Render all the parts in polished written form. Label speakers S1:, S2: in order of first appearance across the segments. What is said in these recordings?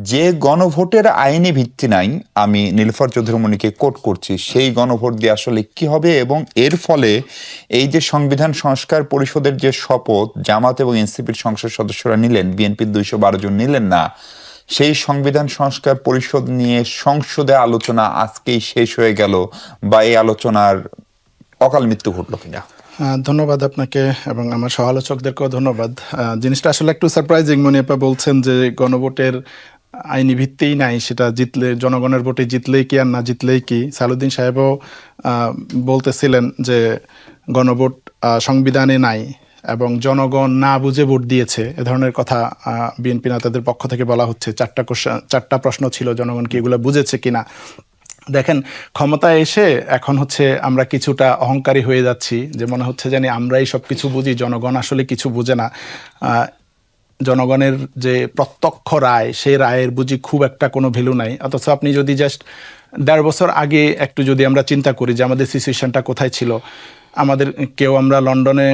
S1: যে গণভোটের আইনি ভিত্তি নাই, আমি নীলুফার চৌধুরী মনিকে কোট করছি, সেই গণভোট দিয়ে আসলে কি হবে এবং এর ফলে এই যে সংবিধান সংস্কার পরিষদের যে শপথ জামাত এবং এনসিপির সংসদ সদস্যরা নিলেন, বিএনপির 212 জন নিলেন না, সেই সংবিধান সংস্কার পরিষদ নিয়ে সংসদে আলোচনা আজকেই শেষ হয়ে গেল, বা এই আলোচনার অকাল মৃত্যু ঘটলো কিনা?
S2: ধন্যবাদ আপনাকে এবং আমার সহ-আলোচকদেরকেও ধন্যবাদ। জিনিসটা আসলে একটু সারপ্রাইজিং। মনিয়াপা বলছেন যে গণভোটের আইনি ভিত্তিই নাই, সেটা জিতলে জনগণের ভোটে জিতলেই কি আর না জিতলেই কি। সালাউদ্দিন সাহেবও বলতেছিলেন যে গণভোট সংবিধানে নাই এবং জনগণ না বুঝে ভোট দিয়েছে, এ ধরনের কথা বিএনপি নেতাদের পক্ষ থেকে বলা হচ্ছে। চারটা প্রশ্ন ছিল, জনগণ কি এগুলো বুঝেছে কিনা। দেখেন, ক্ষমতায় এসে এখন হচ্ছে আমরা কিছুটা অহংকারী হয়ে যাচ্ছি, যে মনে হচ্ছে জানি আমরাই সব কিছু বুঝি, জনগণ আসলে কিছু বুঝে না। জনগণের যে প্রত্যক্ষ রায়, সেই রায়ের বুঝি খুব একটা কোনো ভ্যালু নাই। অথচ আপনি যদি জাস্ট 1.5 বছর আগে একটু যদি আমরা চিন্তা করি যে আমাদের সিচুয়েশনটা কোথায় ছিল, আমাদের কেউ আমরা লন্ডনে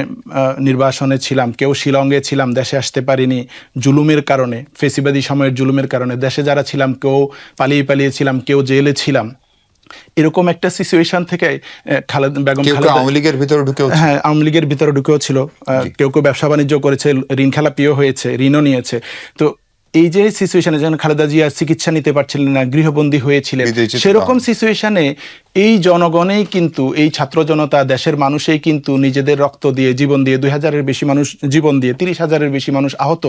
S2: নির্বাসনে ছিলাম, কেউ শিলংয়ে ছিলাম, দেশে আসতে পারিনি জুলুমের কারণে, ফেসিবাদী সময়ের জুলুমের কারণে। দেশে যারা ছিলাম কেউ পালিয়ে ছিলাম, কেউ জেলে ছিলাম। এরকম একটা সিচুয়েশন থেকে বেগম খালেদা
S1: আওয়ামী লীগের ভিতরে ঢুকেও,
S2: হ্যাঁ, আওয়ামী লীগের ভিতরে ঢুকেও ছিল, কেউ ব্যবসা বাণিজ্য করেছে, ঋণ খেলাপিও হয়েছে, ঋণও নিয়েছে। তো এই যে সিচুয়েশনে যেন খালেদা জিয়া চিকিৎসা নিতে পারছিলেন না, গৃহবন্দী হয়েছিলেন, সেরকম সিচুয়েশনে এই জনগণেই কিন্তু, এই ছাত্র জনতা, দেশের মানুষই কিন্তু নিজেদের রক্ত দিয়ে, জীবন দিয়ে, 2000-এর বেশি মানুষ জীবন দিয়ে, 30,000-এর বেশি মানুষ আহত,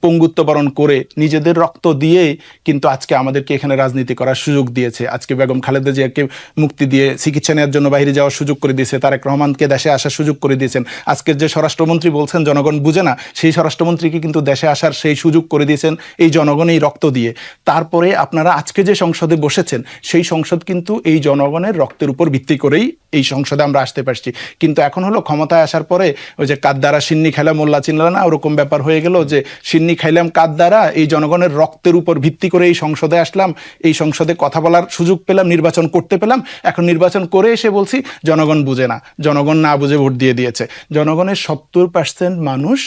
S2: পঙ্গুত্ব বরণ করে, নিজেদের রক্ত দিয়ে কিন্তু আজকে আমাদেরকে এখানে রাজনীতি করার সুযোগ দিয়েছে। আজকে বেগম খালেদা জিয়াকে মুক্তি দিয়ে চিকিৎসা নেওয়ার জন্য বাইরে যাওয়ার সুযোগ করে দিয়েছে, তারেক রহমানকে দেশে আসার সুযোগ করে দিয়েছেন। আজকের যে স্বরাষ্ট্রমন্ত্রী বলছেন জনগণ বুঝে না, সেই স্বরাষ্ট্রমন্ত্রীকে কিন্তু দেশে আসার সেই সুযোগ করে দিয়েছেন এই জনগণের রক্ত দিয়ে। তারপরে আপনারা আজকে যে সংসদে বসেছেন, সেই সংসদ কিন্তু এই জনগণের রক্তের উপর ভিত্তি করেই এই সংসদে আমরা আসতে পারছি। কিন্তু এখন হলো ক্ষমতায় আসার পরে ওই যে কাদ দ্বারা সিন্নি খাইলাম মোল্লা চিনল না, ওরকম ব্যাপার হয়ে গেল, যে সিন্নি খাইলাম কাদ দ্বারা, এই জনগণের রক্তের উপর ভিত্তি করে এই সংসদে আসলাম, এই সংসদে কথা বলার সুযোগ পেলাম, নির্বাচন করতে পেলাম। এখন নির্বাচন করে এসে বলছি জনগণ বুঝে না, জনগণ না বুঝে ভোট দিয়ে দিয়েছে। জনগণের 70% মানুষ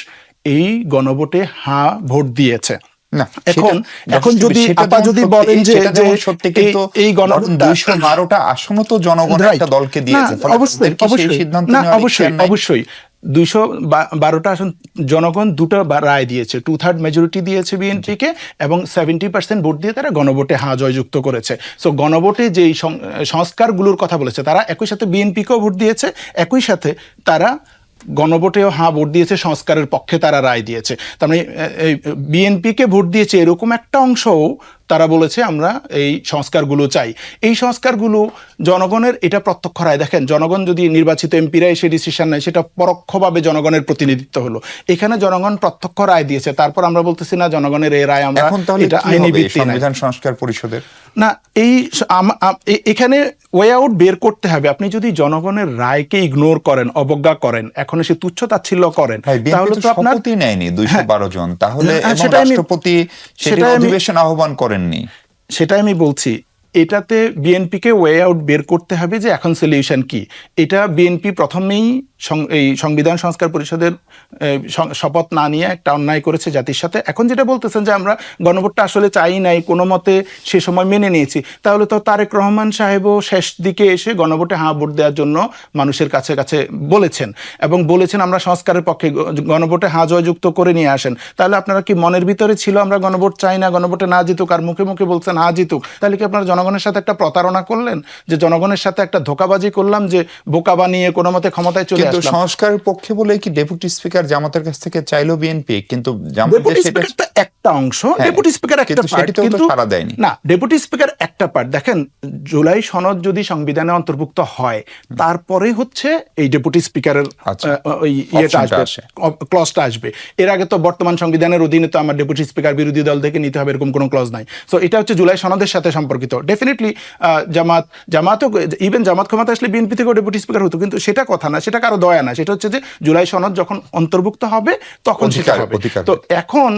S2: এই গণভোটে হ্যাঁ ভোট দিয়েছে। এখন যদি আপা যদি বলেন যে
S1: সত্যি, কিন্তু
S2: এই গণভোটটা
S1: 212টা আসন তো জনগণ একটা দলকে দিয়েছে,
S2: অবশ্যই 212টা আসন জনগণ দুটো রায় দিয়েছে, 2/3 মেজরিটি দিয়েছে বিএনপিকে এবং 70% ভোট দিয়ে তারা গণভোটে হ্যাঁ জয়যুক্ত করেছে। সো গণভোটে যে সংস্কারগুলোর কথা বলেছে, তারা একই সাথে বিএনপিকেও ভোট দিয়েছে, একই সাথে তারা গণভোটেও হ্যাঁ ভোট দিয়েছে, সংস্কারের পক্ষে তারা রায় দিয়েছে। তার মানে বিএনপিকে ভোট দিয়েছে এরকম একটা অংশও তারা বলেছে আমরা এই সংস্কারগুলো চাই। এই সংস্কারগুলো জনগণের, এটা প্রত্যক্ষ রায়। দেখেন, জনগণ যদি নির্বাচিত এমপিরা এসে ডিসিশন নেয়, সেটা পরোক্ষভাবে জনগণের প্রতিনিধিত্ব হলো। এখানে জনগণ প্রত্যক্ষ রায় দিয়েছে, তারপর আমরা বলতেছি না জনগণের এই রায় আমরা, এটা আইনি ভিত্তি
S1: সংবিধান সংস্কার পরিষদের
S2: না। এখানে ওয়ে আউট বের করতে হবে। আপনি যদি জনগণের রায়কে ইগনোর করেন, অবজ্ঞা করেন, এখন এসে তুচ্ছ তাচ্ছিল্য করেন, তাহলে তো আপনার
S1: নেয়নি 212 জন, তাহলে রাষ্ট্রপতি সেটা অধিবেশন আহ্বান করেননি।
S2: সেটাই আমি বলছি, এটাতে বিএনপিকে ওয়ে আউট বের করতে হবে যে এখন সলিউশন কি। এটা বিএনপি প্রথমেই এই সংবিধান সংস্কার পরিষদের শপথ না নিয়ে একটা অন্যায় করেছে জাতির সাথে। এখন যেটা বলতেছেন যে আমরা গণভোটটা আসলে চাই নাই, কোনো মতে সে সময় মেনে নিয়েছি, তাহলে তো তারেক রহমান সাহেবও শেষ দিকে এসে গণভোটে হ্যাঁ ভোট দেওয়ার জন্য মানুষের কাছে কাছে বলেছেন এবং বলেছেন আমরা সংস্কারের পক্ষে, গণভোটে হ্যাঁ জয়যুক্ত করে নিয়ে আসেন। তাহলে আপনারা কি মনের ভিতরে ছিল আমরা গণভোট চাই না, গণভোটে না জিতুক, আর মুখে মুখে বলছেন হ্যাঁ জিতুক? তাহলে কি আপনারা জনগণের সাথে একটা প্রতারণা করলেন, যে জনগণের সাথে একটা ধোঁকাবাজি করলাম, যে বোকা বানিয়ে কোনো মতে ক্ষমতায় চলে আসলাম?
S1: সংস্কারের পক্ষে বলে কি ডেপুটি স্পিকার জামাতের কাছ থেকে চাইলো বিএনপি, কিন্তু
S2: ডেপুটি স্পিকারটা একটা অংশ, ডেপুটি স্পিকার একটা পার্ট, কিন্তু
S1: সাড়া দেয়নি
S2: না, ডেপুটি স্পিকার একটা পার্ট। দেখেন, জুলাই সনদ যদি সংবিধানে অন্তর্ভুক্ত হয়, তারপরে হচ্ছে এই ডেপুটি স্পিকারের ইয়েটা আসবে, ক্লজটা আসবে। এর আগে তো বর্তমান সংবিধানের অধীনে তো আমার ডেপুটি স্পিকার বিরোধী দল থেকে নিতে হবে, এরকম কোনো ক্লজ নাই। সো এটা হচ্ছে জুলাই সনদের সাথে সম্পর্কিত। ডেফিনেটলি জামাতও, ইভেন জামাত ক্ষমতা আসলে বিএনপি থেকেও ডেপুটি স্পিকার হতো, কিন্তু সেটা কথা না, সেটা কারো দয়া না। সেটা হচ্ছে যে জুলাই সনদ যখন অন্তর্ভুক্ত হবে তখন সেটা হবে। তো এখন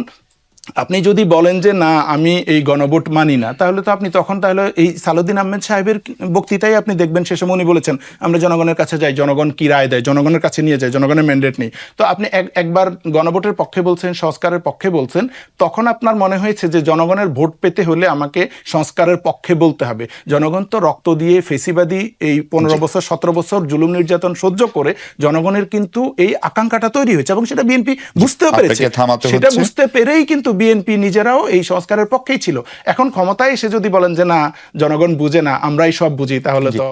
S2: আপনি যদি বলেন যে না আমি এই গণভোট মানি না, তাহলে তো আপনি তখন তাহলে এই সালাউদ্দিন আহমেদ সাহেবের বক্তৃতায় আপনি দেখবেন শেষে উনি বলেছেন আমরা জনগণের কাছে যাই, জনগণ কি রায় দেয় জনগণের কাছে নিয়ে যায়, জনগণের ম্যান্ডেট নেই। তো আপনি একবার গণভোটের পক্ষে বলছেন, সংস্কারের পক্ষে বলছেন, তখন আপনার মনে হয়েছে যে জনগণের ভোট পেতে হলে আমাকে সংস্কারের পক্ষে বলতে হবে। জনগণ তো রক্ত দিয়ে ফেসিবাদী এই 15 বছর 17 বছর জুলুম নির্যাতন সহ্য করে জনগণের কিন্তু এই আকাঙ্ক্ষাটা তৈরি হয়েছে এবং সেটা বিএনপি বুঝতেও পেরেছে। সেটা বুঝতে পেরেই কিন্তু বিএনপি নিজেরাও এই সংস্কারের পক্ষেই ছিল। এখন ক্ষমতায় এসে যদি বলেন যে না জনগণ বুঝে না, আমরাই সব বুঝি, তাহলে তো